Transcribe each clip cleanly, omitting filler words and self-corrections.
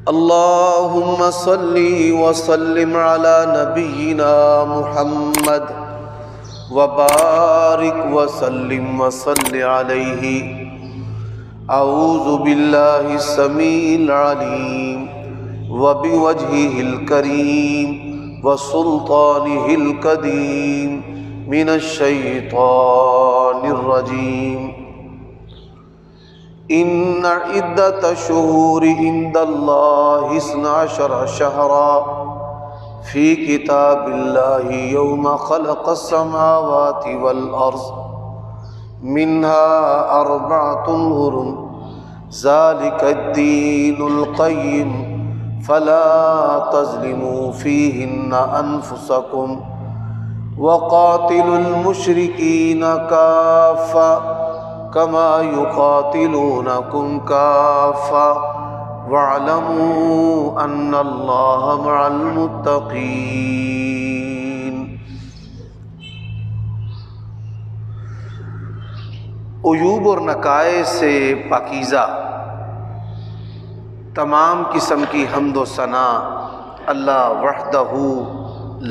اللهم صل وسلم على نبينا محمد وبارك وسلم وصل عليه. اعوذ بالله السميع العليم وبوجهه الكريم وسلطانه القديم من الشيطان الرجيم. إن عدة الشهور عند الله 12 شهرا في كتاب الله يوم خلق السماوات والأرض منها 4 حرم ذلك الدين القيم فلا تظلموا فيهن أنفسكم وقاتلوا المشركين كافة كما يقاتلونكم كافة واعلموا أن الله مع المتقين. عیوب اور نقائص سے پاکیزہ تمام قسم کی حمد و ثنا اللہ وحدہ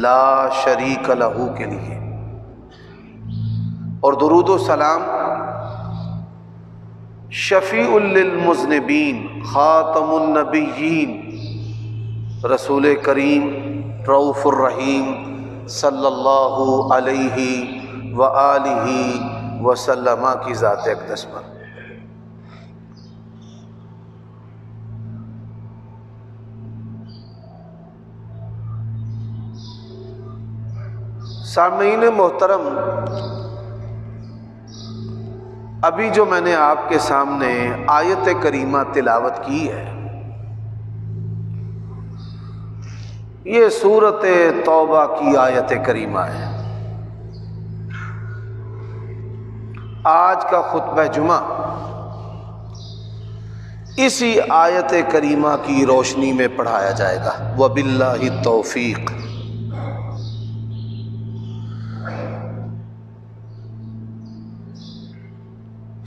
لا شریک لہ کے لیے، اور درود و سلام شفیع للمذنبین خاتم النبیین رسول کریم رؤوف الرحیم صلی اللہ علیہ وآلہ وسلم کی ذات اقدس پر. سامعین محترم، ابھی جو میں نے آپ کے سامنے آیت کریمہ تلاوت کی ہے، یہ سورۃ توبہ کی آیت کریمہ ہے. آج کا خطبہ جمعہ اسی آیت کریمہ کی روشنی میں پڑھایا جائے گا. وباللہ التوفیق.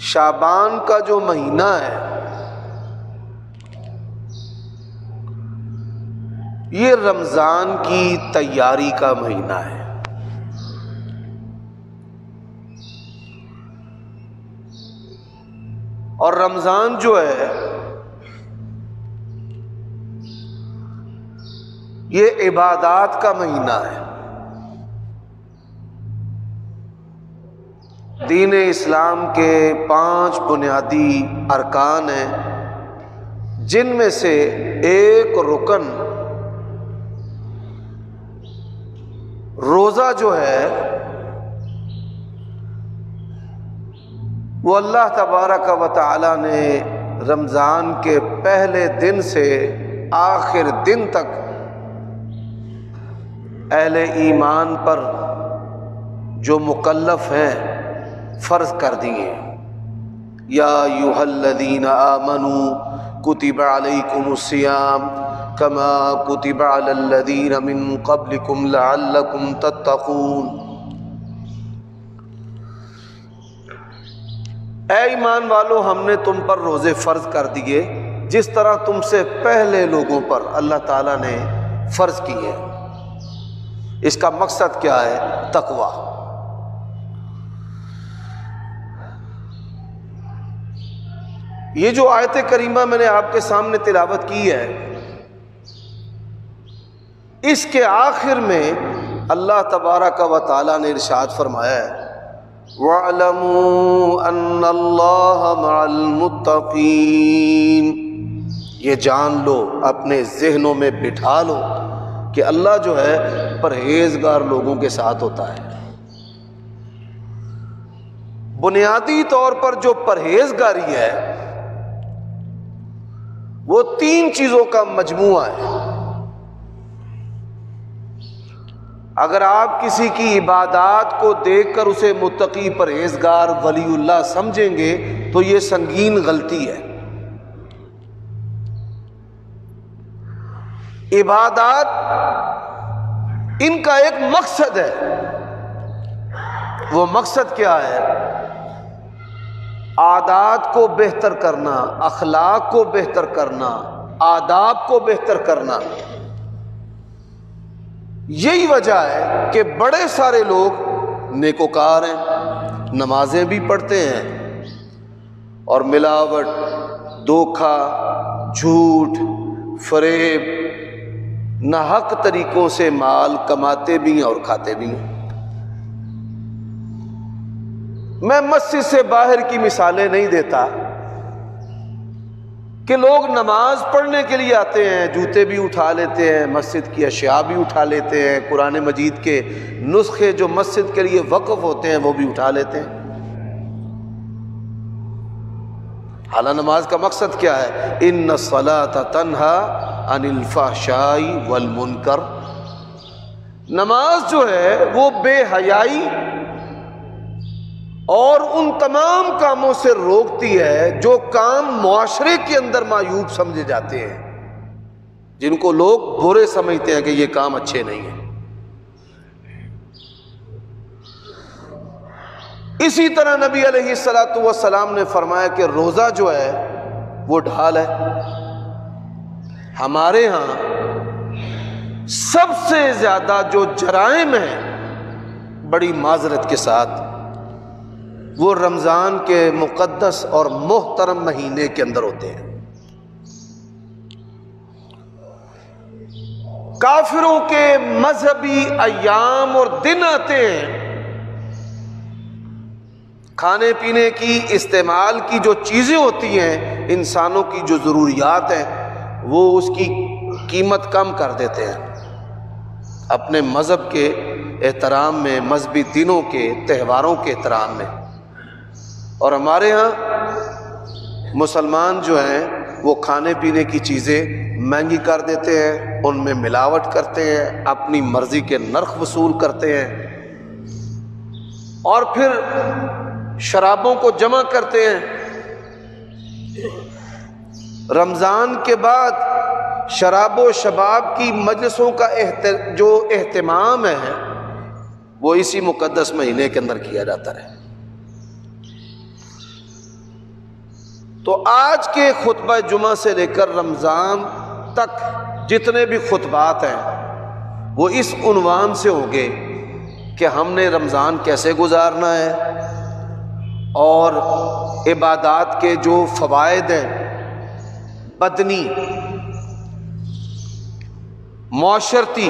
شعبان کا جو مہینہ ہے یہ رمضان کی تیاری کا مہینہ ہے. اور رمضان جو ہے یہ عبادات کا مہینہ ہے. دین اسلام کے 5 بنیادی ارکان ہیں، جن میں سے ایک رکن روزہ جو ہے وہ اللہ تبارک و تعالی نے رمضان کے پہلے دن سے آخر دن تک اہل ایمان پر جو مکلف ہیں فرض کر دیے. یا ایھا الذین آمنوا کتب علیکم الصیام کما کتب علی الذین من قبلکم لعلکم تتقون. اے ایمان والو، ہم نے تم پر روزے فرض کر دیے جس طرح تم سے پہلے لوگوں پر اللہ تعالیٰ نے فرض کیے. اس کا مقصد کیا ہے؟ تقوی. یہ جو آیت کریمہ میں نے آپ کے سامنے تلاوت کی ہے، اس کے آخر میں اللہ تبارک و تعالیٰ نے ارشاد فرمایا ہے وَاعْلَمُوا أَنَّ اللَّهَ مَعَ الْمُتَّقِينَ. یہ جان لو، اپنے ذہنوں میں بٹھا لو کہ اللہ جو ہے پرہیزگار لوگوں کے ساتھ ہوتا ہے. بنیادی طور پر جو پرہیزگاری ہے وہ 3 چیزوں کا مجموعہ ہے. اگر آپ کسی کی عبادات کو دیکھ کر اسے متقی پرہیزگار ولی اللہ سمجھیں گے تو یہ سنگین غلطی ہے. عبادات ان کا ایک مقصد ہے. وہ مقصد کیا ہے؟ عادات کو بہتر کرنا، اخلاق کو بہتر کرنا، آداب کو بہتر کرنا. یہی وجہ ہے کہ بڑے سارے لوگ نیکوکار ہیں، نمازیں بھی پڑھتے ہیں، اور ملاوٹ، دھوکہ، جھوٹ، فریب، ناحق طریقوں سے مال کماتے بھی ہیں اور کھاتے بھی ہیں. میں مسجد سے باہر کی مثالیں نہیں دیتا کہ لوگ نماز پڑھنے کے لیے آتے ہیں، جوتے بھی اٹھا لیتے ہیں، مسجد کی اشیاء بھی اٹھا لیتے ہیں، قرآن مجید کے نسخے جو مسجد کے لیے وقف ہوتے ہیں وہ بھی اٹھا لیتے ہیں. حالانکہ نماز کا مقصد کیا ہے؟ ان الصلاۃ تنہا عن الفحشاء والمنکر. نماز جو ہے وہ بے حیائی اور ان تمام کاموں سے روکتی ہے جو کام معاشرے کے اندر معیوب سمجھے جاتے ہیں، جن کو لوگ برے سمجھتے ہیں کہ یہ کام اچھے نہیں ہیں. اسی طرح نبی علیہ الصلوۃ والسلام نے فرمایا کہ روزہ جو ہے وہ ڈھال ہے. ہمارے ہاں سب سے زیادہ جو جرائم ہیں بڑی معذرت کے ساتھ وہ رمضان کے مقدس اور محترم مہینے کے اندر ہوتے ہیں. کافروں کے مذہبی ایام اور دن آتے ہیں، کھانے پینے کی، استعمال کی جو چیزیں ہوتی ہیں، انسانوں کی جو ضروریات ہیں، وہ اس کی قیمت کم کر دیتے ہیں اپنے مذہب کے احترام میں، مذہبی دنوں کے، تہواروں کے احترام میں. اور ہمارے ہاں مسلمان جو ہیں وہ کھانے پینے کی چیزیں مہنگی کر دیتے ہیں، ان میں ملاوٹ کرتے ہیں، اپنی مرضی کے نرخ وصول کرتے ہیں، اور پھر شرابوں کو جمع کرتے ہیں. رمضان کے بعد شراب و شباب کی مجلسوں کا جو اہتمام ہے وہ اسی مقدس مہینے کے اندر کیا جاتا ہے. تو آج کے خطبہ جمعہ سے لے کر رمضان تک جتنے بھی خطبات ہیں وہ اس عنوان سے ہوں گے کہ ہم نے رمضان کیسے گزارنا ہے، اور عبادات کے جو فوائد ہیں، بدنی، معاشرتی،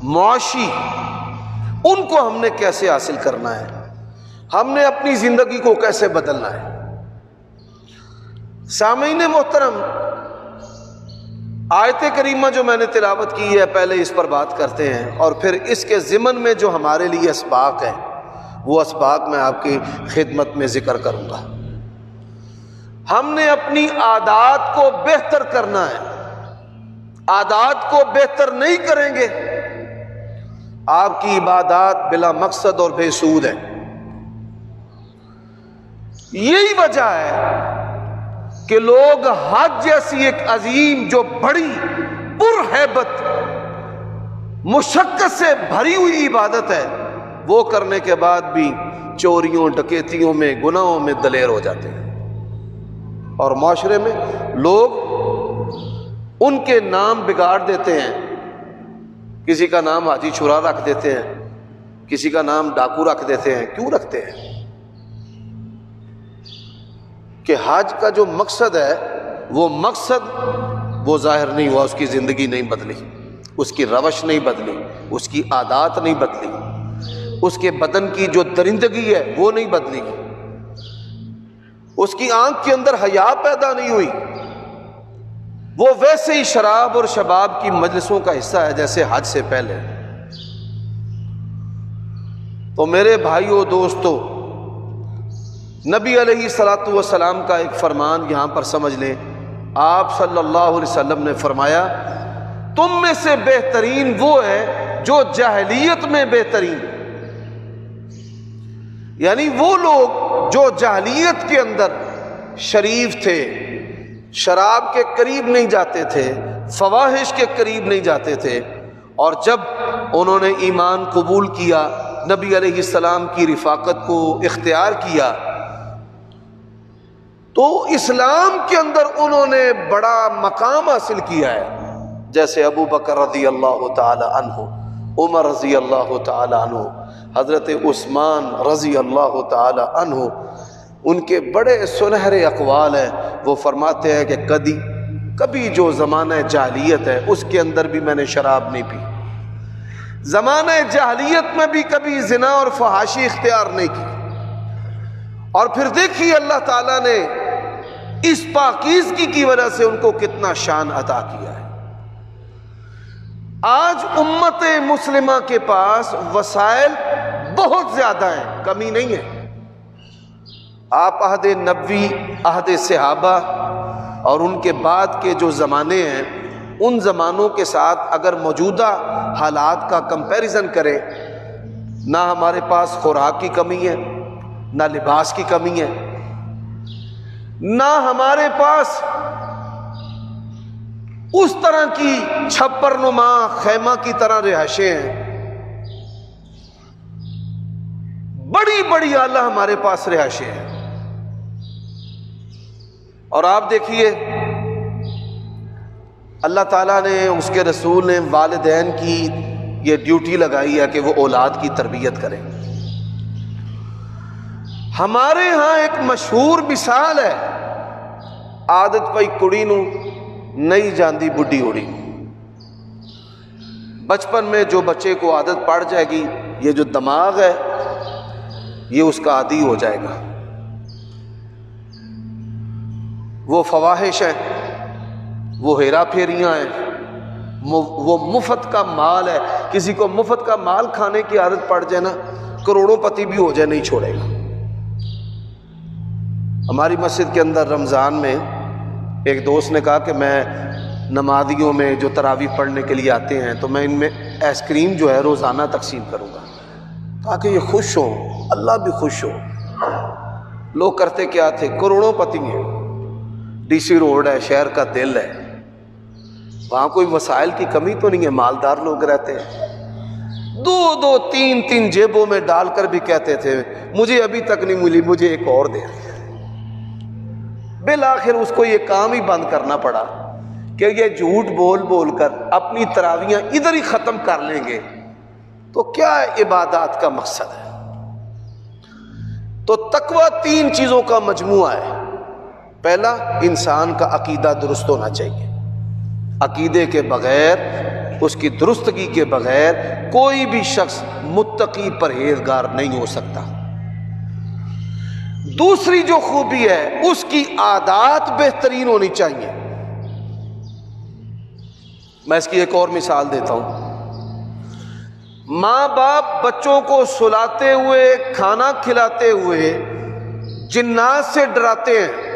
معاشی، ان کو ہم نے کیسے حاصل کرنا ہے، ہم نے اپنی زندگی کو کیسے بدلنا ہے. سامعین محترم، آیت کریمہ جو میں نے تلاوت کی ہے پہلے اس پر بات کرتے ہیں، اور پھر اس کے ضمن میں جو ہمارے لیے اسباق ہیں وہ اسباق میں آپ کی خدمت میں ذکر کروں گا. ہم نے اپنی عادات کو بہتر کرنا ہے. عادات کو بہتر نہیں کریں گے آپ کی عبادات بلا مقصد اور بے سود ہیں. یہی وجہ ہے کہ لوگ حج جیسی ایک عظیم جو بڑی پرہیبت مشقت سے بھری ہوئی عبادت ہے وہ کرنے کے بعد بھی چوریوں، ڈکیتیوں میں، گناہوں میں دلیر ہو جاتے ہیں، اور معاشرے میں لوگ ان کے نام بگاڑ دیتے ہیں. کسی کا نام حاجی چھرا رکھ دیتے ہیں، کسی کا نام ڈاکو رکھ دیتے ہیں. کیوں رکھتے ہیں؟ کہ حج کا جو مقصد ہے وہ مقصد وہ ظاہر نہیں ہوا، اس کی زندگی نہیں بدلی، اس کی روش نہیں بدلی، اس کی عادات نہیں بدلی، اس کے بدن کی جو درندگی ہے وہ نہیں بدلی، اس کی آنکھ کے اندر حیا پیدا نہیں ہوئی. وہ ویسے ہی شراب اور شباب کی مجلسوں کا حصہ ہے جیسے حج سے پہلے. تو میرے بھائیوں، دوستو، نبی علیہ الصلوۃ والسلام کا ایک فرمان یہاں پر سمجھ لیں. آپ صلی اللہ علیہ وسلم نے فرمایا تم میں سے بہترین وہ ہے جو جاہلیت میں بہترین، یعنی وہ لوگ جو جاہلیت کے اندر شریف تھے، شراب کے قریب نہیں جاتے تھے، فواحش کے قریب نہیں جاتے تھے، اور جب انہوں نے ایمان قبول کیا، نبی علیہ السلام کی رفاقت کو اختیار کیا، تو اسلام کے اندر انہوں نے بڑا مقام حاصل کیا ہے، جیسے ابو بکر رضی اللہ تعالی عنہ، عمر رضی اللہ تعالی عنہ، حضرت عثمان رضی اللہ تعالی عنہ، ان کے بڑے سنہرے اقوال ہیں۔ وہ فرماتے ہیں کہ کبھی جو زمانہ جاہلیت ہے اس کے اندر بھی میں نے شراب نہیں پی، زمانہ جاہلیت میں بھی کبھی زنا اور فحاشی اختیار نہیں کی، اور پھر دیکھیے اللہ تعالیٰ نے اس پاکیزگی کی وجہ سے ان کو کتنا شان عطا کیا ہے۔ آج امت مسلمہ کے پاس وسائل بہت زیادہ ہیں، کمی نہیں ہے۔ آپ عہد نبوی، عہد صحابہ اور ان کے بعد کے جو زمانے ہیں، ان زمانوں کے ساتھ اگر موجودہ حالات کا کمپیریزن کریں، نہ ہمارے پاس خوراک کی کمی ہے، نہ لباس کی کمی ہے، نہ ہمارے پاس اس طرح کی چھپر نما خیمہ کی طرح رہائشیں ہیں، بڑی بڑی اعلیٰ ہمارے پاس رہائشیں ہیں۔ اور آپ دیکھیے اللہ تعالیٰ نے، اس کے رسول نے والدین کی یہ ڈیوٹی لگائی ہے کہ وہ اولاد کی تربیت کریں۔ ہمارے ہاں ایک مشہور مثال ہے، عادت پئی کڑی نو نہیں جاندی بڈھی اڑی۔ بچپن میں جو بچے کو عادت پڑ جائے گی، یہ جو دماغ ہے یہ اس کا عادی ہو جائے گا۔ وہ فواحش ہیں، وہ ہیرا پھیریاں ہیں، وہ مفت کا مال ہے۔ کسی کو مفت کا مال کھانے کی عادت پڑ جائے نا، کروڑوں پتی بھی ہو جائے نہیں چھوڑے گا۔ ہماری مسجد کے اندر رمضان میں ایک دوست نے کہا کہ میں نمازیوں میں جو تراویح پڑھنے کے لیے آتے ہیں تو میں ان میں آئس کریم جو ہے روزانہ تقسیم کروں گا تاکہ یہ خوش ہو، اللہ بھی خوش ہو۔ لوگ کرتے کیا تھے، کروڑوں پتی ہیں، ڈی سی روڈ ہے، شہر کا دل ہے، وہاں کوئی وسائل کی کمی تو نہیں ہے، مالدار لوگ رہتے ہیں، دو دو تین تین جیبوں میں ڈال کر بھی کہتے تھے مجھے ابھی تک نہیں ملی، مجھے ایک اور دے۔ بالآخر اس کو یہ کام ہی بند کرنا پڑا کہ یہ جھوٹ بول بول کر اپنی تراویحاں ادھر ہی ختم کر لیں گے تو کیا عبادات کا مقصد ہے۔ تو تقویٰ تین چیزوں کا مجموعہ ہے۔ پہلا، انسان کا عقیدہ درست ہونا چاہیے، عقیدے کے بغیر، اس کی درستگی کے بغیر کوئی بھی شخص متقی پرہیزگار نہیں ہو سکتا۔ دوسری جو خوبی ہے، اس کی عادات بہترین ہونی چاہیے۔ میں اس کی ایک اور مثال دیتا ہوں۔ ماں باپ بچوں کو سلاتے ہوئے، کھانا کھلاتے ہوئے جنات سے ڈراتے ہیں،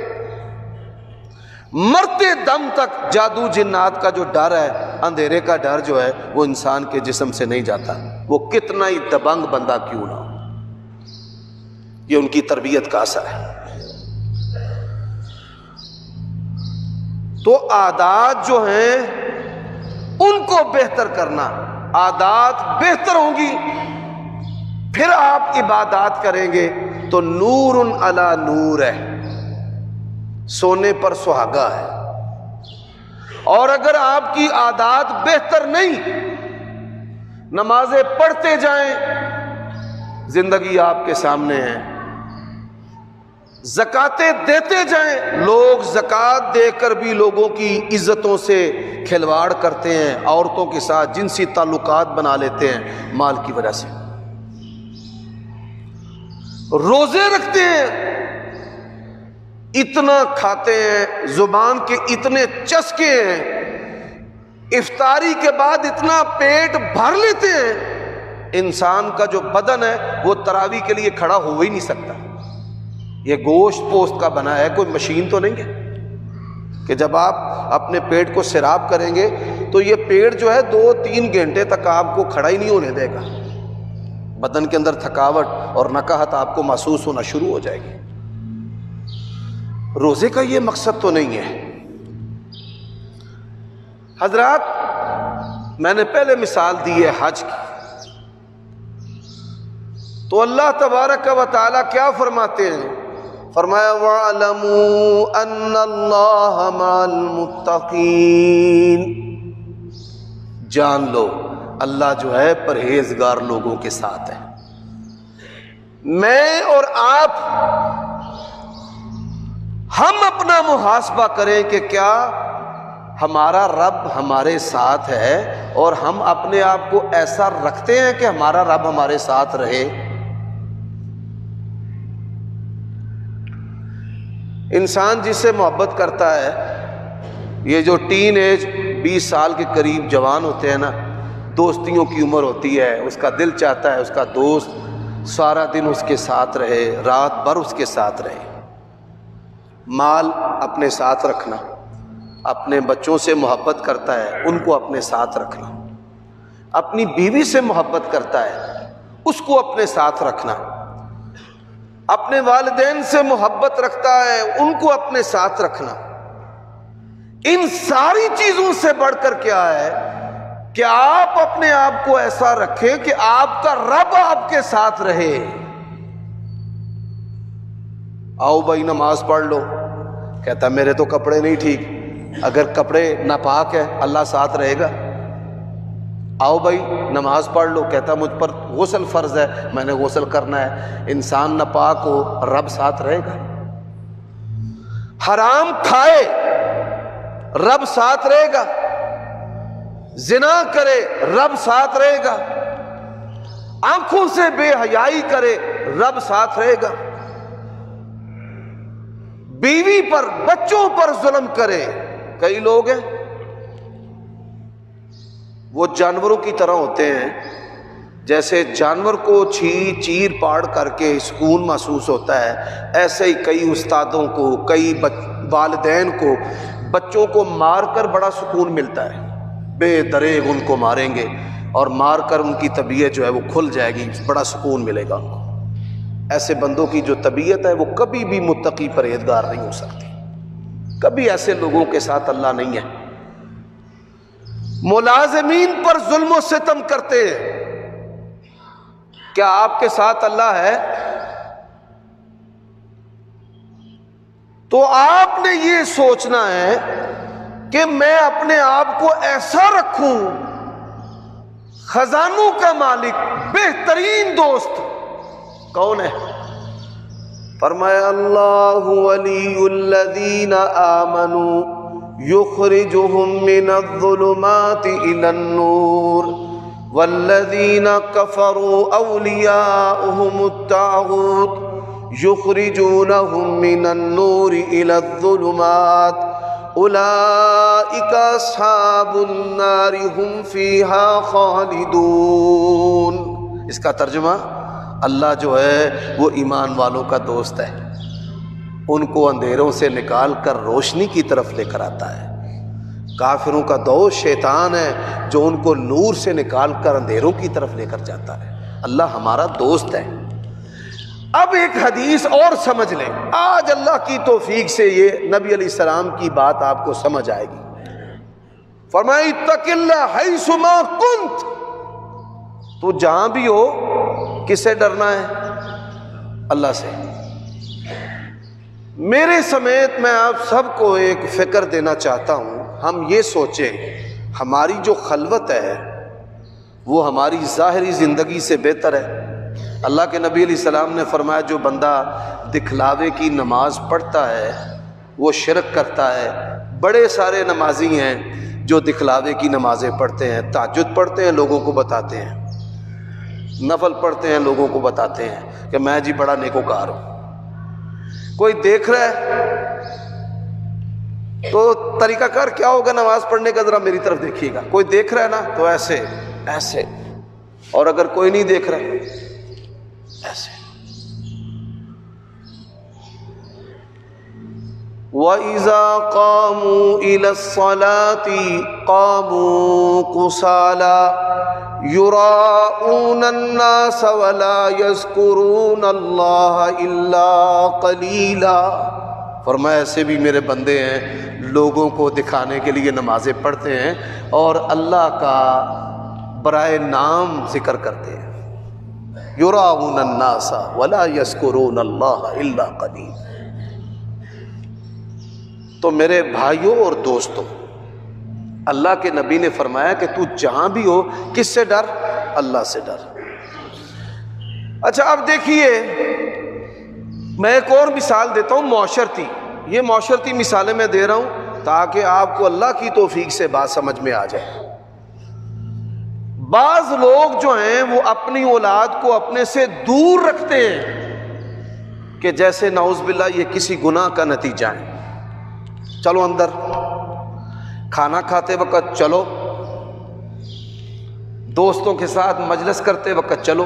مرتے دم تک جادو جنات کا جو ڈر ہے، اندھیرے کا ڈر جو ہے، وہ انسان کے جسم سے نہیں جاتا، وہ کتنا ہی دبنگ بندہ کیوں نہ ہو۔ یہ ان کی تربیت کا اثر ہے۔ تو عادات جو ہیں ان کو بہتر کرنا، عادات بہتر ہوں گی، پھر آپ عبادات کریں گے تو نور علی نور ہے، سونے پر سہاگا ہے۔ اور اگر آپ کی عادات بہتر نہیں، نمازیں پڑھتے جائیں، زندگی آپ کے سامنے ہے، زکاتیں دیتے جائیں، لوگ زکات دے کر بھی لوگوں کی عزتوں سے کھلواڑ کرتے ہیں، عورتوں کے ساتھ جنسی تعلقات بنا لیتے ہیں مال کی وجہ سے، روزے رکھتے ہیں، اتنا کھاتے ہیں، زبان کے اتنے چسکے ہیں، افطاری کے بعد اتنا پیٹ بھر لیتے ہیں، انسان کا جو بدن ہے وہ تراویح کے لیے کھڑا ہو ہی نہیں سکتا۔ یہ گوشت پوست کا بنا ہے، کوئی مشین تو نہیں ہے کہ جب آپ اپنے پیٹ کو سیراب کریں گے تو یہ پیٹ جو ہے 2-3 گھنٹے تک آپ کو کھڑا ہی نہیں ہونے دے گا، بدن کے اندر تھکاوٹ اور نکاہت آپ کو محسوس ہونا شروع ہو جائے گی۔ روزے کا یہ مقصد تو نہیں ہے۔ حضرات، میں نے پہلے مثال دی ہے حج کی، تو اللہ تبارک و تعالیٰ کیا فرماتے ہیں فرمایا وَاعْلَمُوا أَنَّ اللَّهَ مَعَ الْمُتَّقِينَ، جان لو اللہ جو ہے پرہیزگار لوگوں کے ساتھ ہے۔ میں اور آپ ہم اپنا محاسبہ کریں کہ کیا ہمارا رب ہمارے ساتھ ہے، اور ہم اپنے آپ کو ایسا رکھتے ہیں کہ ہمارا رب ہمارے ساتھ رہے۔ انسان جس سے محبت کرتا ہے، یہ جو ٹین ایج 20 سال کے قریب جوان ہوتے ہیں نا، دوستیوں کی عمر ہوتی ہے، اس کا دل چاہتا ہے اس کا دوست سارا دن اس کے ساتھ رہے، رات بھر اس کے ساتھ رہے۔ مال اپنے ساتھ رکھنا، اپنے بچوں سے محبت کرتا ہے ان کو اپنے ساتھ رکھنا، اپنی بیوی سے محبت کرتا ہے اس کو اپنے ساتھ رکھنا، اپنے والدین سے محبت رکھتا ہے ان کو اپنے ساتھ رکھنا۔ ان ساری چیزوں سے بڑھ کر کیا ہے کہ آپ اپنے آپ کو ایسا رکھیں کہ آپ کا رب آپ کے ساتھ رہے۔ آؤ بھائی نماز پڑھ لو، کہتا میرے تو کپڑے نہیں ٹھیک، اگر کپڑے ناپاک ہے اللہ ساتھ رہے گا؟ آؤ بھائی نماز پڑھ لو، کہتا مجھ پر غسل فرض ہے میں نے غسل کرنا ہے۔ انسان ناپاک ہو رب ساتھ رہے گا؟ حرام کھائے رب ساتھ رہے گا؟ زنا کرے رب ساتھ رہے گا؟ آنکھوں سے بے حیائی کرے رب ساتھ رہے گا؟ بیوی پر بچوں پر ظلم کرے، کئی لوگ ہیں وہ جانوروں کی طرح ہوتے ہیں، جیسے جانور کو چیر پاڑ کر کے سکون محسوس ہوتا ہے، ایسے ہی کئی استادوں کو، کئی والدین کو بچوں کو مار کر بڑا سکون ملتا ہے۔ بے دریغ ان کو ماریں گے اور مار کر ان کی طبیعت جو ہے وہ کھل جائے گی، بڑا سکون ملے گا ان کو۔ ایسے بندوں کی جو طبیعت ہے وہ کبھی بھی متقی پرہیزگار نہیں ہو سکتی، کبھی ایسے لوگوں کے ساتھ اللہ نہیں ہے۔ ملازمین پر ظلم و ستم کرتے ہیں، کیا آپ کے ساتھ اللہ ہے؟ تو آپ نے یہ سوچنا ہے کہ میں اپنے آپ کو ایسا رکھوں، خزانوں کا مالک بہترین دوست کون ہے؟ فرمایا اللہ ولی الذین آمنوا یخرجہم من الظلمات الی النور والذین کفروا اولیاؤہم الطاغوت یخرجونہم من النور الی الظلمات اولئک اصحاب النار ہم فیہا خالدون۔ اس کا ترجمہ، اللہ جو ہے وہ ایمان والوں کا دوست ہے، ان کو اندھیروں سے نکال کر روشنی کی طرف لے کر آتا ہے۔ کافروں کا دوست شیطان ہے جو ان کو نور سے نکال کر اندھیروں کی طرف لے کر جاتا ہے۔ اللہ ہمارا دوست ہے۔ اب ایک حدیث اور سمجھ لیں، آج اللہ کی توفیق سے یہ نبی علیہ السلام کی بات آپ کو سمجھ آئے گی۔ فرمایا اتق اللہ حیث ما کنت، تو جہاں بھی ہو کس سے ڈرنا ہے؟ اللہ سے۔ میرے سمیت میں آپ سب کو ایک فکر دینا چاہتا ہوں، ہم یہ سوچیں ہماری جو خلوت ہے وہ ہماری ظاہری زندگی سے بہتر ہے۔ اللہ کے نبی علیہ السلام نے فرمایا جو بندہ دکھلاوے کی نماز پڑھتا ہے وہ شرک کرتا ہے۔ بڑے سارے نمازی ہیں جو دکھلاوے کی نمازیں پڑھتے ہیں، تہجد پڑھتے ہیں لوگوں کو بتاتے ہیں، نفل پڑھتے ہیں لوگوں کو بتاتے ہیں کہ میں جی بڑا نیکوکار ہوں۔ کوئی دیکھ رہا ہے تو طریقہ کار کیا ہوگا نماز پڑھنے کا، ذرا میری طرف دیکھیے گا۔ کوئی دیکھ رہا ہے نا تو ایسے ایسے، اور اگر کوئی نہیں دیکھ رہا ایسے۔ وَإِذَا قَامُوا إِلَى الصَّلَاةِ قَامُوا كُسَالَىٰ يُرَاءُونَ النَّاسَ وَلَا يَذْكُرُونَ اللَّهَ إِلَّا قَلِيلًا۔ فرمایا ایسے بھی میرے بندے ہیں لوگوں کو دکھانے کے لیے نمازیں پڑھتے ہیں اور اللہ کا برائے نام ذکر کرتے ہیں۔ یراؤن الناس ولا یذکرون اللہ الا قلیلا۔ تو میرے بھائیوں اور دوستوں، اللہ کے نبی نے فرمایا کہ تو جہاں بھی ہو کس سے ڈر؟ اللہ سے ڈر۔ اچھا اب دیکھیے، میں ایک اور مثال دیتا ہوں معاشرتی۔ یہ معاشرتی مثالیں میں دے رہا ہوں تاکہ آپ کو اللہ کی توفیق سے بات سمجھ میں آ جائے۔ بعض لوگ جو ہیں وہ اپنی اولاد کو اپنے سے دور رکھتے ہیں کہ جیسے نعوذ باللہ یہ کسی گناہ کا نتیجہ ہے۔ چلو اندر، کھانا کھاتے وقت چلو، دوستوں کے ساتھ مجلس کرتے وقت چلو۔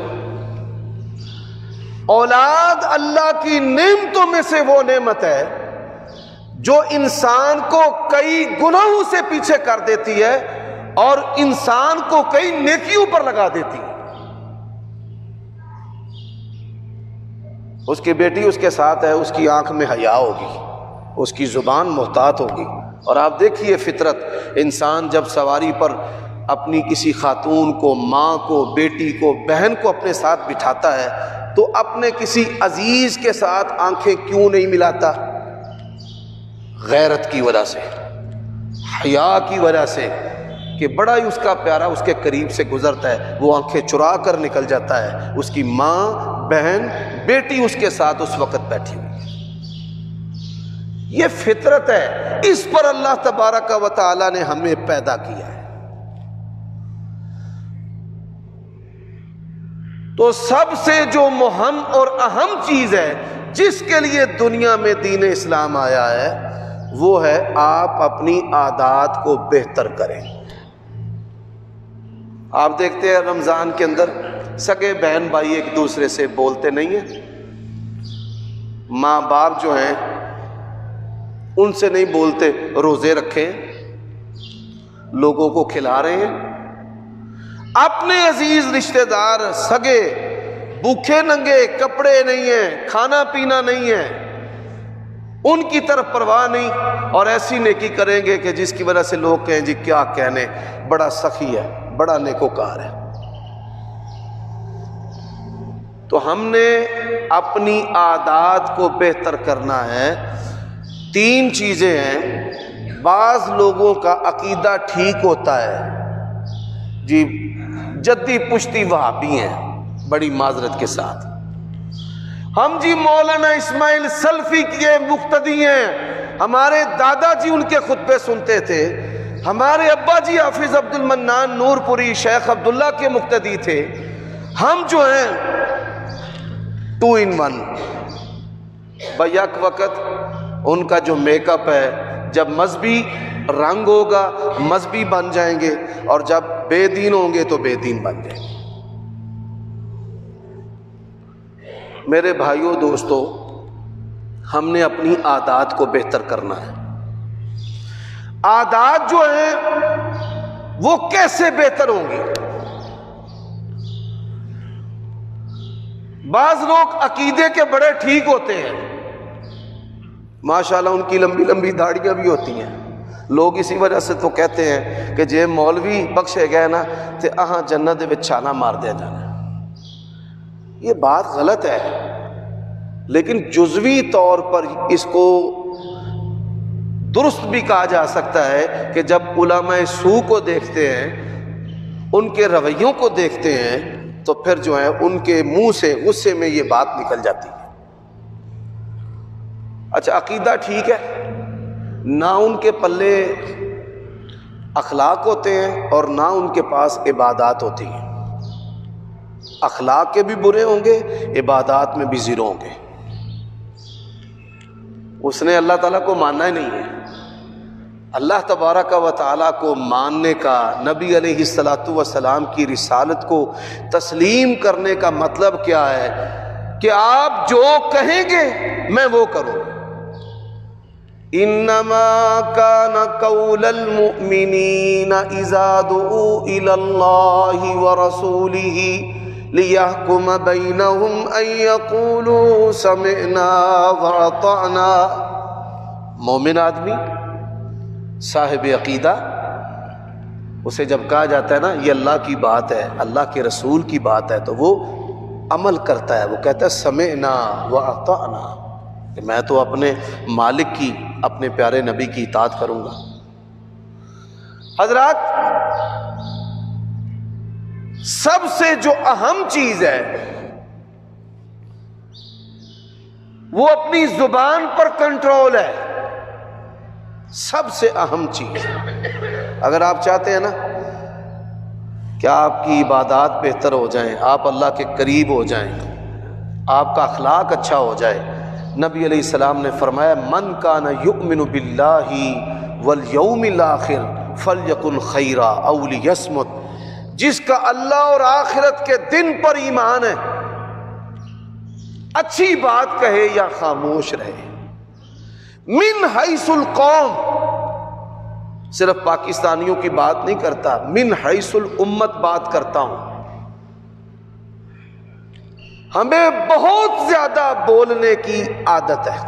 اولاد اللہ کی نعمتوں میں سے وہ نعمت ہے جو انسان کو کئی گناہوں سے پیچھے کر دیتی ہے اور انسان کو کئی نیکیوں پر لگا دیتی ہے۔ اس کی بیٹی اس کے ساتھ ہے، اس کی آنکھ میں حیا ہوگی، اس کی زبان محتاط ہوگی، اور آپ دیکھیے فطرت، انسان جب سواری پر اپنی کسی خاتون کو، ماں کو، بیٹی کو، بہن کو اپنے ساتھ بٹھاتا ہے تو اپنے کسی عزیز کے ساتھ آنکھیں کیوں نہیں ملاتا؟ غیرت کی وجہ سے، حیا کی وجہ سے، کہ بڑا ہی اس کا پیارا اس کے قریب سے گزرتا ہے، وہ آنکھیں چرا کر نکل جاتا ہے، اس کی ماں، بہن، بیٹی اس کے ساتھ اس وقت بیٹھی ہوئی ہے۔ یہ فطرت ہے، اس پر اللہ تبارک و تعالی نے ہمیں پیدا کیا ہے۔ تو سب سے جو مہم اور اہم چیز ہے جس کے لیے دنیا میں دین اسلام آیا ہے وہ ہے آپ اپنی عادات کو بہتر کریں۔ آپ دیکھتے ہیں رمضان کے اندر سگے بہن بھائی ایک دوسرے سے بولتے نہیں ہیں، ماں باپ جو ہیں ان سے نہیں بولتے، روزے رکھے لوگوں کو کھلا رہے ہیں، اپنے عزیز رشتہ دار سگے بھوکے ننگے، کپڑے نہیں ہیں، کھانا پینا نہیں ہے، ان کی طرف پرواہ نہیں، اور ایسی نیکی کریں گے کہ جس کی وجہ سے لوگ کہیں جی کیا کہنے، بڑا سخی ہے، بڑا نیکوکار ہے۔ تو ہم نے اپنی عادات کو بہتر کرنا ہے۔ 3 چیزیں ہیں۔ بعض لوگوں کا عقیدہ ٹھیک ہوتا ہے، جی جدی پشتی وہابی ہیں، بڑی معذرت کے ساتھ، ہم جی مولانا اسماعیل سلفی کے مقتدی ہیں، ہمارے دادا جی ان کے خطبے سنتے تھے، ہمارے ابا جی حافظ عبد المنان نور پوری شیخ عبداللہ کے مقتدی تھے، ہم جو ہیں 2 in 1 بیک وقت ان کا جو میک اپ ہے، جب مذہبی رنگ ہوگا مذہبی بن جائیں گے، اور جب بے دین ہوں گے تو بے دین بن جائیں گے۔ میرے بھائیوں دوستو، ہم نے اپنی عادات کو بہتر کرنا ہے۔ عادات جو ہیں وہ کیسے بہتر ہوں گی؟ بعض لوگ عقیدے کے بڑے ٹھیک ہوتے ہیں، ماشاءاللہ ان کی لمبی لمبی داڑیاں بھی ہوتی ہیں، لوگ اسی وجہ سے تو کہتے ہیں کہ جے مولوی بخشے گئے نا تے اہاں جنت دے وچ چھالا مار دیا جانا۔ یہ بات غلط ہے، لیکن جزوی طور پر اس کو درست بھی کہا جا سکتا ہے کہ جب علماء سو کو دیکھتے ہیں، ان کے رویوں کو دیکھتے ہیں، تو پھر جو ہے ان کے منہ سے غصے میں یہ بات نکل جاتی ہے۔ اچھا عقیدہ ٹھیک ہے، نہ ان کے پلے اخلاق ہوتے ہیں اور نہ ان کے پاس عبادات ہوتی ہیں، اخلاق کے بھی برے ہوں گے، عبادات میں بھی زیرو ہوں گے، اس نے اللہ تعالیٰ کو ماننا ہی نہیں ہے۔ اللہ تبارک و تعالیٰ کو ماننے کا، نبی علیہ الصلوۃ والسلام کی رسالت کو تسلیم کرنے کا مطلب کیا ہے کہ آپ جو کہیں گے میں وہ کروں۔ انما کان قول المؤمنین اذا دعوا الی اللہ ورسولہ لیحکم بینہم ان یقولوا سمعنا واطعنا۔ مومن آدمی، صاحب عقیدہ، اسے جب کہا جاتا ہے نا یہ اللہ کی بات ہے، اللہ کے رسول کی بات ہے، تو وہ عمل کرتا ہے، وہ کہتا ہے سمعنا واطعنا، کہ میں تو اپنے مالک کی، اپنے پیارے نبی کی اطاعت کروں گا۔ حضرات، سب سے جو اہم چیز ہے وہ اپنی زبان پر کنٹرول ہے، سب سے اہم چیز۔ اگر آپ چاہتے ہیں نا کہ آپ کی عبادات بہتر ہو جائیں، آپ اللہ کے قریب ہو جائیں، آپ کا اخلاق اچھا ہو جائے، نبی علیہ السلام نے فرمایا من کان یؤمن باللہ والیوم الاخر فلیقل خیرا او لیصمت، جس کا اللہ اور آخرت کے دن پر ایمان ہے اچھی بات کہے یا خاموش رہے۔ من حیث القوم، صرف پاکستانیوں کی بات نہیں کرتا، من حیث الامت بات کرتا ہوں۔ ہمیں بہت زیادہ بولنے کی عادت ہے،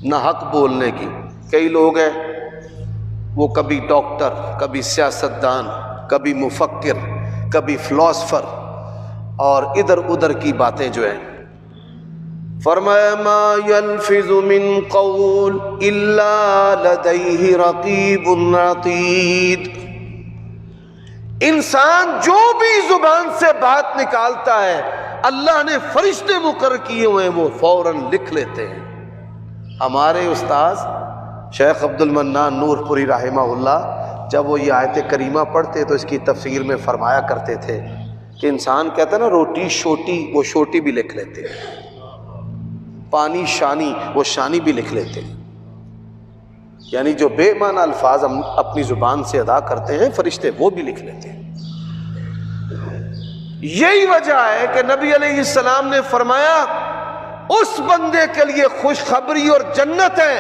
نہ حق بولنے کی۔ کئی لوگ ہیں وہ کبھی ڈاکٹر، کبھی سیاستدان، کبھی مفکر، کبھی فلاسفر، اور ادھر ادھر کی باتیں جو ہیں۔ فرمایا ما يلفظ من قول الا لديه رقیب عتید، انسان جو بھی زبان سے بات نکالتا ہے اللہ نے فرشتے مقرر کیے ہوئے ہیں، وہ فوراً لکھ لیتے ہیں۔ ہمارے استاذ شیخ عبد المنان نور پوری رحمہ اللہ جب وہ یہ آیت کریمہ پڑھتے تو اس کی تفسیر میں فرمایا کرتے تھے کہ انسان کہتا ہے نا روٹی شوٹی، وہ شوٹی بھی لکھ لیتے ہیں، پانی شانی، وہ شانی بھی لکھ لیتے ہیں۔ یعنی جو بے معنی الفاظ ہم اپنی زبان سے ادا کرتے ہیں فرشتے وہ بھی لکھ لیتے ہیں۔ یہی وجہ ہے کہ نبی علیہ السلام نے فرمایا اس بندے کے لیے خوشخبری اور جنت ہے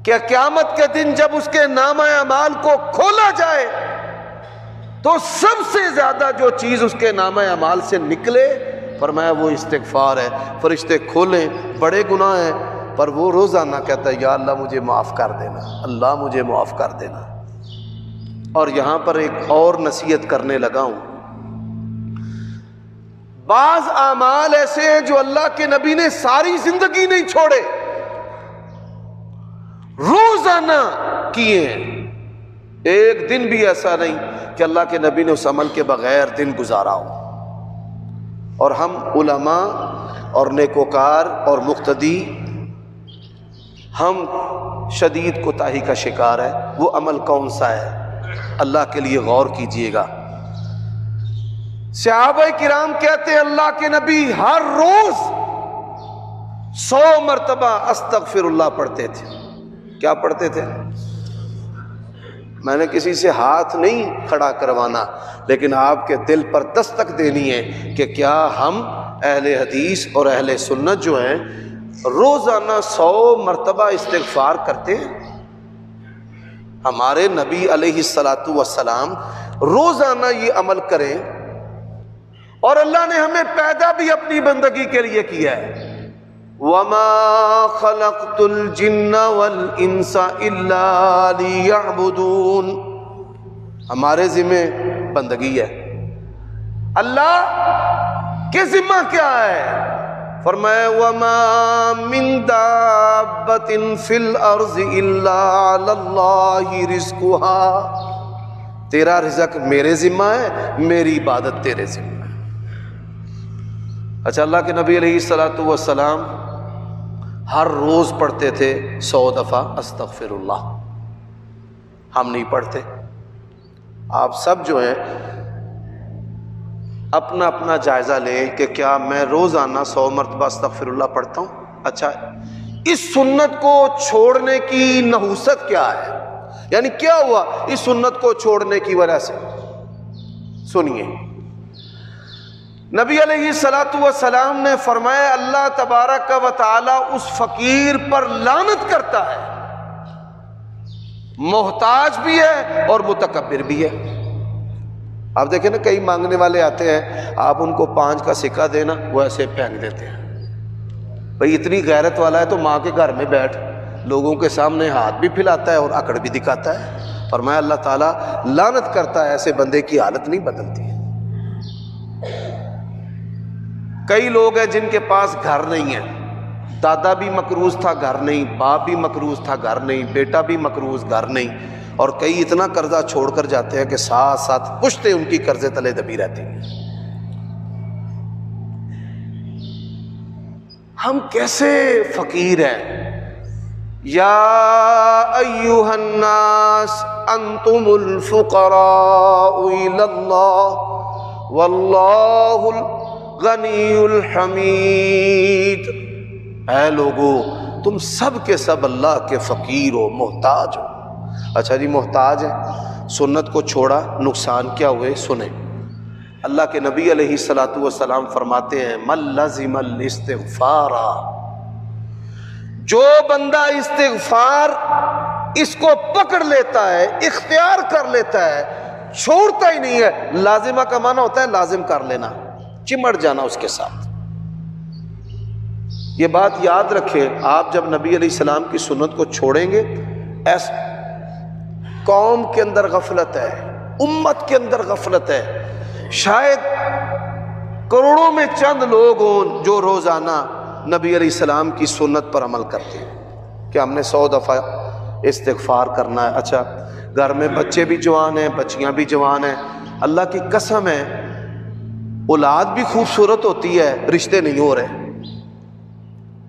کہ قیامت کے دن جب اس کے نامہ اعمال کو کھولا جائے تو سب سے زیادہ جو چیز اس کے نامہ اعمال سے نکلے، فرمایا وہ استغفار ہے۔ فرشتے کھولیں، بڑے گناہ ہیں، پر وہ روزانہ کہتا ہے یا اللہ مجھے معاف کر دینا، اللہ مجھے معاف کر دینا۔ اور یہاں پر ایک اور نصیحت کرنے لگا ہوں، بعض اعمال ایسے ہیں جو اللہ کے نبی نے ساری زندگی نہیں چھوڑے، روزانہ کیے ہیں، ایک دن بھی ایسا نہیں کہ اللہ کے نبی نے اس عمل کے بغیر دن گزارا ہو۔ اور ہم علماء اور نیکوکار اور مقتدی ہم شدید کوتاہی کا شکار ہے۔ وہ عمل کون سا ہے اللہ کے لیے غور کیجئے گا۔ صحابہ کرام کہتے ہیں اللہ کے نبی ہر روز 100 مرتبہ استغفر اللہ پڑھتے تھے۔ کیا پڑھتے تھے؟ میں نے کسی سے ہاتھ نہیں کھڑا کروانا، لیکن آپ کے دل پر دستک دینی ہے کہ کیا ہم اہل حدیث اور اہل سنت جو ہیں روزانہ 100 مرتبہ استغفار کرتے ہیں؟ ہمارے نبی علیہ الصلاۃ والسلام روزانہ یہ عمل کریں، اور اللہ نے ہمیں پیدا بھی اپنی بندگی کے لیے کیا ہے۔ وَمَا خَلَقْتُ الْجِنَّ وَالْإِنسَ إِلَّا لِيَعْبُدُونَ، ہمارے ذمہ بندگی ہے۔ اللہ کے ذمہ کیا ہے؟ فرمایا وَمَا مِن دَابَّةٍ فِي الْأَرْضِ إِلَّا عَلَى اللَّهِ رِزْقُهَا، تیرا رزق میرے ذمہ ہے، میری عبادت تیرے ذمہ ہے۔ اچھا، اللہ کے نبی علیہ الصلاۃ والسلام ہر روز پڑھتے تھے 100 دفعہ استغفر اللہ، ہم نہیں پڑھتے۔ آپ سب جو ہیں اپنا اپنا جائزہ لیں کہ کیا میں روزانہ 100 مرتبہ استغفر اللہ پڑھتا ہوں؟ اچھا، اس سنت کو چھوڑنے کی نحوست کیا ہے؟ یعنی کیا ہوا اس سنت کو چھوڑنے کی وجہ سے؟ سنیے، نبی علیہ الصلاۃ والسلام نے فرمایا اللہ تبارک و تعالی اس فقیر پر لعنت کرتا ہے، محتاج بھی ہے اور متکبر بھی ہے۔ آپ دیکھیں نا کئی مانگنے والے آتے ہیں، آپ ان کو 5 کا سکہ دینا وہ ایسے پھینک دیتے ہیں۔ بھئی اتنی غیرت والا ہے تو ماں کے گھر میں بیٹھ، لوگوں کے سامنے ہاتھ بھی پھیلاتا ہے اور اکڑ بھی دکھاتا ہے۔ فرمایا اللہ تعالیٰ لعنت کرتا ہے، ایسے بندے کی حالت نہیں بدلتی۔ کئی لوگ ہیں جن کے پاس گھر نہیں ہے، دادا بھی مقروض تھا گھر نہیں، باپ بھی مقروض تھا گھر نہیں، بیٹا بھی مقروض گھر نہیں، اور کئی اتنا قرضہ چھوڑ کر جاتے ہیں کہ ساتھ ساتھ پشتیں ان کی قرضے تلے دبی رہتی ہیں۔ ہم کیسے فقیر ہیں۔ یا ایھا الناس انتم الفقراء الی اللہ واللہ الغنی الحمید، اے لوگو تم سب کے سب اللہ کے فقیر ہو، محتاج ہو۔ اچھا جی محتاج ہے، سنت کو چھوڑا، نقصان کیا ہوئے سنیں۔ اللہ کے نبی علیہ الصلوۃ والسلام فرماتے ہیں من لزم الاستغفار، جو بندہ استغفار اس کو پکڑ لیتا ہے، اختیار کر لیتا ہے، چھوڑتا ہی نہیں ہے۔ لازمہ کا معنی ہوتا ہے لازم کر لینا، چمٹ جانا اس کے ساتھ۔ یہ بات یاد رکھیں، آپ جب نبی علیہ السلام کی سنت کو چھوڑیں گے، ایسا قوم کے اندر غفلت ہے، امت کے اندر غفلت ہے، شاید کروڑوں میں چند لوگ ہوں جو روزانہ نبی علیہ السلام کی سنت پر عمل کرتے ہیں کہ ہم نے 100 دفعہ استغفار کرنا ہے۔ اچھا گھر میں بچے بھی جوان ہیں، بچیاں بھی جوان ہیں، اللہ کی قسم ہے اولاد بھی خوبصورت ہوتی ہے، رشتے نہیں ہو رہے،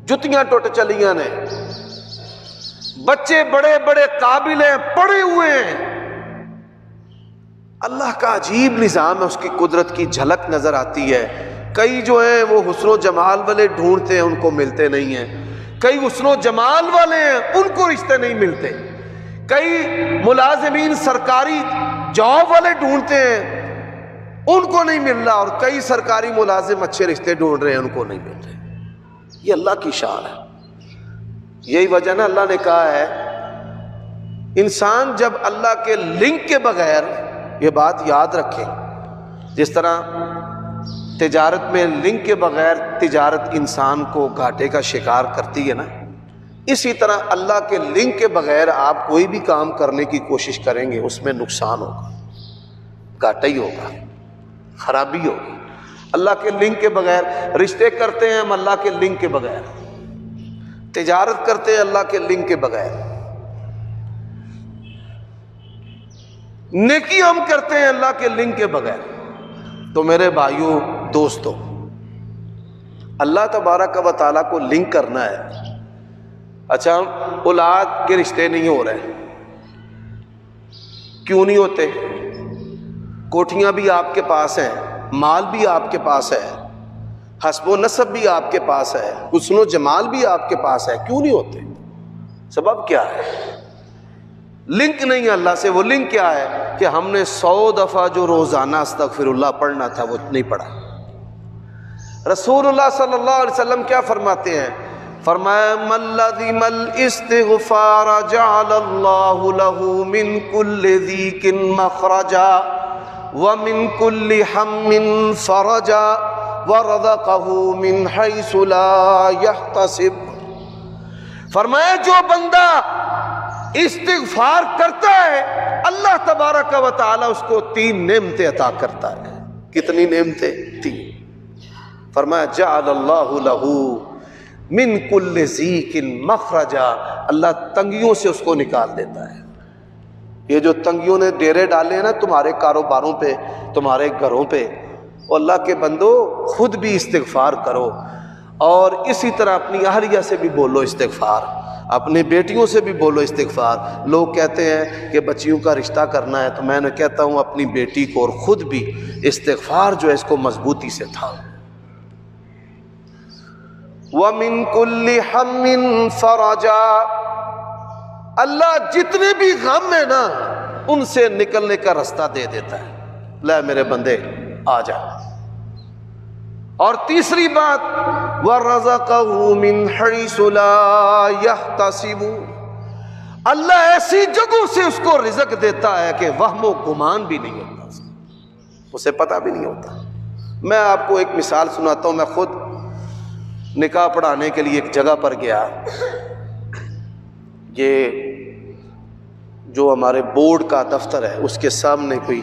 جتیاں ٹوٹ چلیاں نے، بچے بڑے بڑے قابل ہیں، پڑھے ہوئے ہیں، اللہ کا عجیب نظام ہے، اس کی قدرت کی جھلک نظر آتی ہے۔ کئی جو ہیں وہ حسن و جمال والے ڈھونڈتے ہیں، ان کو ملتے نہیں ہیں، کئی حسن و جمال والے ہیں، ان کو رشتے نہیں ملتے، کئی ملازمین سرکاری جاب والے ڈھونڈتے ہیں، ان کو نہیں مل رہا، اور کئی سرکاری ملازم اچھے رشتے ڈھونڈ رہے ہیں، ان کو نہیں مل رہے۔ یہ اللہ کی شان ہے۔ یہی وجہ نا اللہ نے کہا ہے انسان جب اللہ کے لنک کے بغیر، یہ بات یاد رکھیں، جس طرح تجارت میں لنک کے بغیر تجارت انسان کو گھاٹے کا شکار کرتی ہے نا، اسی طرح اللہ کے لنک کے بغیر آپ کوئی بھی کام کرنے کی کوشش کریں گے، اس میں نقصان ہوگا، گھاٹا ہی ہوگا، خرابی ہوگی۔ اللہ کے لنک کے بغیر رشتے کرتے ہیں ہم، اللہ کے لنک کے بغیر تجارت کرتے ہیں، اللہ کے لنک کے بغیر نیکی ہم کرتے ہیں، اللہ کے لنک کے بغیر۔ تو میرے بھائیوں دوستوں، اللہ تبارک و تعالیٰ کو لنک کرنا ہے۔ اچھا اولاد کے رشتے نہیں ہو رہے، کیوں نہیں ہوتے؟ کوٹھیاں بھی آپ کے پاس ہیں، مال بھی آپ کے پاس ہے، حسب و نسب بھی آپ کے پاس ہے، حسن و جمال بھی آپ کے پاس ہے، کیوں نہیں ہوتے؟ سبب کیا ہے؟ لنک نہیں ہے اللہ سے۔ وہ لنک کیا ہے کہ ہم نے 100 دفعہ جو روزانہ استغفر اللہ پڑھنا تھا وہ نہیں پڑھا۔ رسول اللہ صلی اللہ علیہ وسلم کیا فرماتے ہیں؟ فرمایا من لزم الاستغفار جعل اللہ له من كل ضیق مخرجا ومن كل ہم فرجا ورزقه من حیث لا يحتسب۔ فرمایا جو بندہ استغفار کرتا ہے اللہ تبارک و تعالی اس کو 3 نعمتیں عطا کرتا ہے۔ کتنی نعمتیں؟ 3۔ فرمایا جعل اللہ له من کل ضیق مخرجا، اللہ تنگیوں سے اس کو نکال دیتا ہے۔ یہ جو تنگیوں نے ڈیرے ڈالے ہیں نا تمہارے کاروباروں پہ، تمہارے گھروں پہ، اللہ کے بندو خود بھی استغفار کرو، اور اسی طرح اپنی اہلیہ سے بھی بولو استغفار، اپنی بیٹیوں سے بھی بولو استغفار۔ لوگ کہتے ہیں کہ بچیوں کا رشتہ کرنا ہے، تو میں نے کہتا ہوں اپنی بیٹی کو اور خود بھی استغفار جو ہے اس کو مضبوطی سے تھا۔ وَمِن كُلِّ ہَمٍّ فَرَجًا، اللہ جتنے بھی غم ہے نا ان سے نکلنے کا راستہ دے دیتا ہے، لے میرے بندے آ جا۔ اور تیسری بات وَرَزَقَهُ مِنْ حَيْثُ لَا يَحْتَسِبُ، اللہ ایسی جگہوں سے اس کو رزق دیتا ہے کہ وہم و گمان بھی نہیں ہوتا، اسے پتہ بھی نہیں ہوتا۔ میں آپ کو ایک مثال سناتا ہوں۔ میں خود نکاح پڑھانے کے لیے ایک جگہ پر گیا، یہ جو ہمارے بورڈ کا دفتر ہے اس کے سامنے کوئی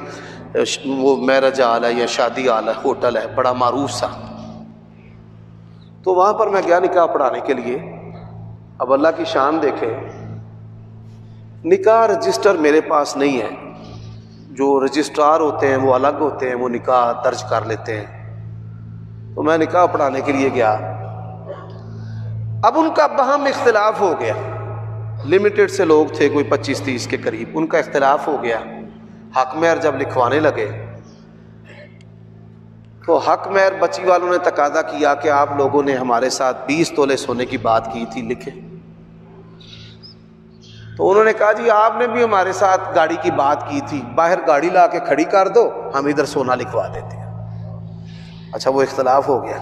وہ میرج ہال ہے یا شادی ہال ہے، ہوٹل ہے بڑا معروف سا۔ تو وہاں پر میں گیا نکاح پڑھانے کے لیے. اب اللہ کی شان دیکھیں، نکاح رجسٹر میرے پاس نہیں ہے. جو رجسٹرار ہوتے ہیں وہ الگ ہوتے ہیں، وہ نکاح درج کر لیتے ہیں. تو میں نکاح پڑھانے کے لیے گیا. اب ان کا باہم اختلاف ہو گیا. لمیٹڈ سے لوگ تھے، کوئی 25-30 کے قریب. ان کا اختلاف ہو گیا. حق مہر جب لکھوانے لگے تو حق مہر بچی والوں نے تقاضا کیا کہ آپ لوگوں نے ہمارے ساتھ 20 تولے سونے کی بات کی تھی، لکھیں. تو انہوں نے کہا جی آپ نے بھی ہمارے ساتھ گاڑی کی بات کی تھی، باہر گاڑی لا کے کھڑی کر دو، ہم ادھر سونا لکھوا دیتے ہیں. اچھا وہ اختلاف ہو گیا.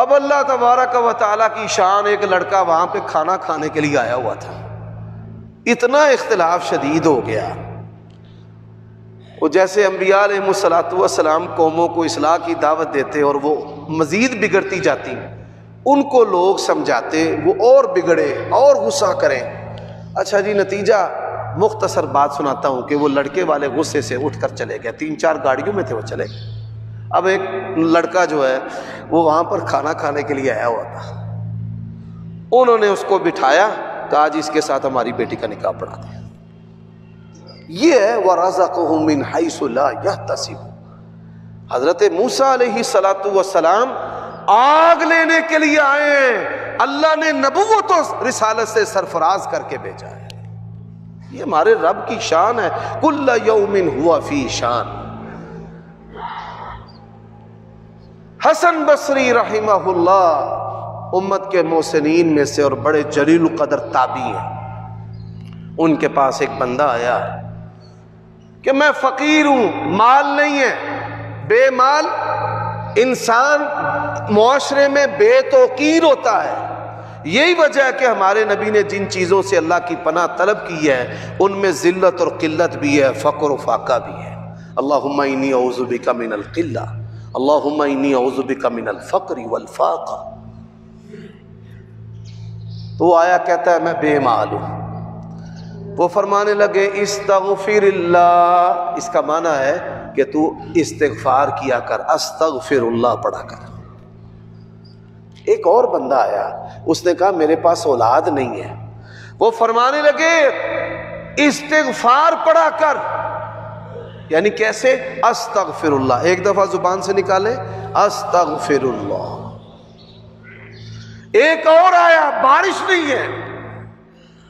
اب اللہ تبارک و تعالیٰ کی شان، ایک لڑکا وہاں پہ کھانا کھانے کے لیے آیا ہوا تھا. اتنا اختلاف شدید ہو گیا. وہ جیسے انبیاء علیہ الصلوۃ والسلام قوموں کو اصلاح کی دعوت دیتے اور وہ مزید بگڑتی جاتی، ان کو لوگ سمجھاتے، وہ اور بگڑے اور غصہ کریں. اچھا جی نتیجہ مختصر بات سناتا ہوں کہ وہ لڑکے والے غصے سے اٹھ کر چلے گئے. 3-4 گاڑیوں میں تھے، وہ چلے گئے. اب ایک لڑکا جو ہے وہ وہاں پر کھانا کھانے کے لیے آیا ہوا تھا. انہوں نے اس کو بٹھایا، کہا جی اس کے ساتھ ہماری بیٹی کا نکاح پڑھا دیں. یہ ہے وَرَزَقَهُم مِّنْ حَيْثُ لَا يَحْتَسِبُ. حضرت موسیٰ علیہ السلام آگ لینے کے لیے آئے ہیں، اللہ نے نبوت و رسالت سے سرفراز کر کے بھیجا ہے. یہ ہمارے رب کی شان ہے. کل یوم ہوا فی شان. حسن بصری رحمہ اللہ امت کے محسنین میں سے اور بڑے جلیل القدر تابعی ہیں. ان کے پاس ایک بندہ آیا کہ میں فقیر ہوں، مال نہیں ہے. بے مال انسان معاشرے میں بے توقیر ہوتا ہے. یہی وجہ ہے کہ ہمارے نبی نے جن چیزوں سے اللہ کی پناہ طلب کی ہے ان میں ذلت اور قلت بھی ہے، فقر و فاقہ بھی ہے. اللہم انی اعوذ بک من القلہ، اللہم انی اعوذ بک من الفقر والفاقہ. تو وہ آیا کہتا ہے میں بے مال ہوں. وہ فرمانے لگے استغفر اللہ. اس کا معنی ہے کہ تو استغفار کیا کر، استغفر اللہ پڑھا کر. ایک اور بندہ آیا، اس نے کہا میرے پاس اولاد نہیں ہے. وہ فرمانے لگے استغفار پڑھا کر. یعنی کیسے؟ استغفر اللہ. ایک دفعہ زبان سے نکالے استغفر اللہ. ایک اور آیا، بارش نہیں ہے،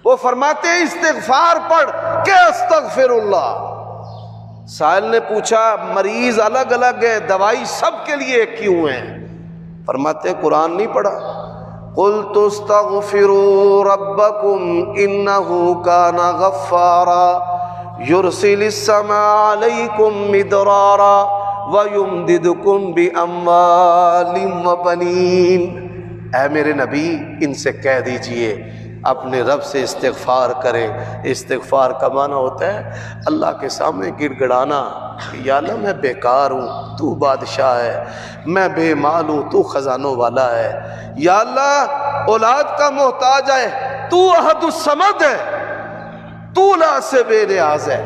وہ فرماتے ہیں استغفار پڑھ کہ استغفر اللہ. سائل نے پوچھا مریض الگ الگ ہے، دوائی سب کے لیے کیوں ہے؟ فرماتے ہیں قرآن نہیں پڑھا. قُلْتُ اسْتَغْفِرُوا رَبَّكُمْ إِنَّهُ كَانَ غَفَّارًا يُرْسِلِ السَّمَاءَ عَلَيْكُمْ مِدْرَارًا وَيُمْدِدْكُمْ بِأَمْوَالٍ وَبَنِينَ. اے میرے نبی ان سے کہہ دیجئے اپنے رب سے استغفار کریں. استغفار کا معنی ہوتا ہے اللہ کے سامنے گڑ گڑانا، یا اللہ میں بیکار ہوں، تو بادشاہ ہے، میں بے مال ہوں، تو خزانوں والا ہے، یا اللہ اولاد کا محتاج ہے، تو احد الصمد ہے، تو لا سے بے نیاز ہے.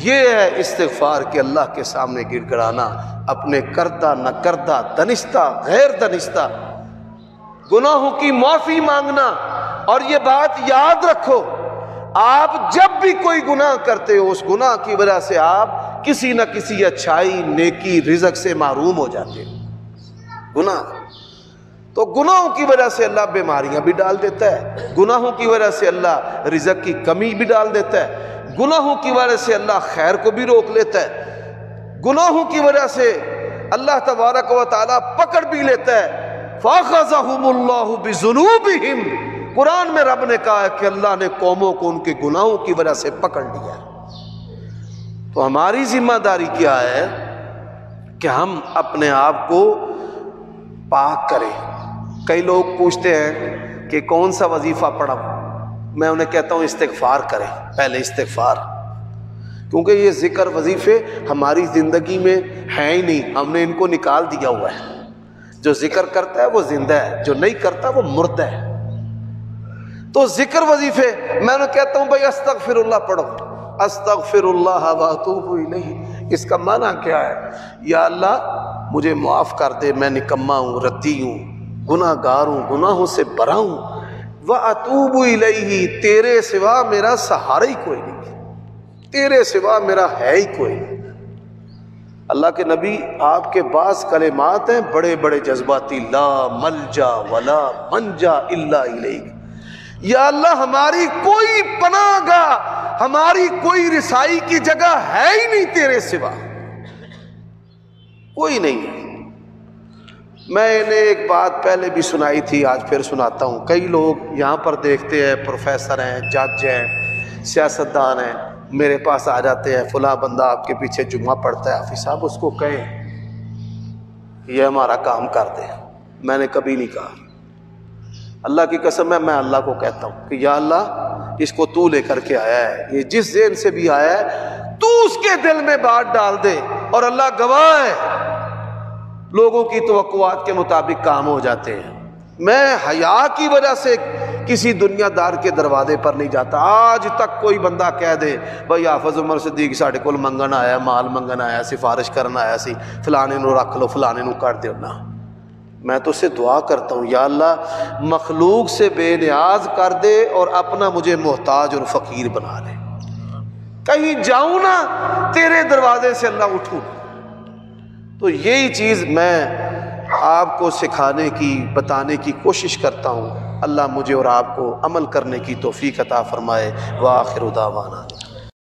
یہ ہے استغفار کہ اللہ کے سامنے گڑ گڑانا، اپنے کردہ نہ کردہ، دنستہ غیر دنستہ گناہوں کی معافی مانگنا. اور یہ بات یاد رکھو، آپ جب بھی کوئی گناہ کرتے ہو اس گناہ کی وجہ سے آپ کسی نہ کسی اچھائی، نیکی، رزق سے محروم ہو جاتے ہو. گناہ تو گناہوں کی وجہ سے اللہ بیماریاں بھی ڈال دیتا ہے، گناہوں کی وجہ سے اللہ رزق کی کمی بھی ڈال دیتا ہے، گناہوں کی وجہ سے اللہ خیر کو بھی روک لیتا ہے، گناہوں کی وجہ سے اللہ تبارک و تعالیٰ پکڑ بھی لیتا ہے. فَأَخَذَهُمُ اللَّهُ بِذُنُوبِهِمْ. قرآن میں رب نے کہا ہے کہ اللہ نے قوموں کو ان کے گناہوں کی وجہ سے پکڑ لیا. تو ہماری ذمہ داری کیا ہے کہ ہم اپنے آپ کو پاک کریں. کئی لوگ پوچھتے ہیں کہ کون سا وظیفہ پڑھا. میں انہیں کہتا ہوں استغفار کریں پہلے. استغفار کیونکہ یہ ذکر وظیفے ہماری زندگی میں ہیں ہی نہیں، ہم نے ان کو نکال دیا ہوا ہے. جو ذکر کرتا ہے وہ زندہ ہے، جو نہیں کرتا وہ مردہ ہے. تو ذکر وظیفے میں انہیں کہتا ہوں بھائی استغفر اللہ پڑھو. استغفر اللہ واتوب الیہ. اس کا معنی کیا ہے؟ یا اللہ مجھے معاف کر دے، میں نکما ہوں، ردی ہوں، گناہ گار ہوں، گناہوں سے برا ہوں، وَأَتُوبُ إِلَيْهِ، تیرے سوا میرا سہارا ہی کوئی نہیں، تیرے سوا میرا ہے ہی کوئی نہیں۔ اللہ کے نبی آپ کے بعض کلمات ہیں بڑے بڑے جذباتی، لا ملجا ولا منجا الا الیک، یا اللہ ہماری کوئی پناہ گاہ، ہماری کوئی رسائی کی جگہ ہے ہی نہیں تیرے سوا، کوئی نہیں ہے۔ میں نے ایک بات پہلے بھی سنائی تھی، آج پھر سناتا ہوں۔ کئی لوگ یہاں پر دیکھتے ہیں، پروفیسر ہیں، جج ہیں، سیاستدان ہیں، میرے پاس آ جاتے ہیں، فلاں بندہ آپ کے پیچھے جمعہ پڑھتا ہے، حافظ صاحب اس کو کہیں یہ ہمارا کام کر دے۔ میں نے کبھی نہیں کہا، اللہ کی قسم ہے، میں اللہ کو کہتا ہوں کہ یا اللہ اس کو تو لے کر کے آیا ہے، یہ جس ذہن سے بھی آیا ہے تو اس کے دل میں بات ڈال دے، اور اللہ گواہ ہے لوگوں کی توقعات کے مطابق کام ہو جاتے ہیں۔ میں حیا کی وجہ سے کسی دنیا دار کے دروازے پر نہیں جاتا۔ آج تک کوئی بندہ کہہ دے بھائی حافظ عمر صدیق ساڈے کول منگن آیا، مال منگن آیا، سفارش کرنا آیا سی، فلانے نو رکھ لو، فلانے نو کر دیو، نہ۔ میں تو اسے دعا کرتا ہوں یا اللہ مخلوق سے بے نیاز کر دے اور اپنا مجھے محتاج اور فقیر بنا لے، کہیں جاؤں نہ تیرے دروازے سے اللہ اٹھوں۔ تو یہی چیز میں آپ کو سکھانے کی، بتانے کی کوشش کرتا ہوں۔ اللہ مجھے اور آپ کو عمل کرنے کی توفیق عطا فرمائے۔ وآخر دعوانا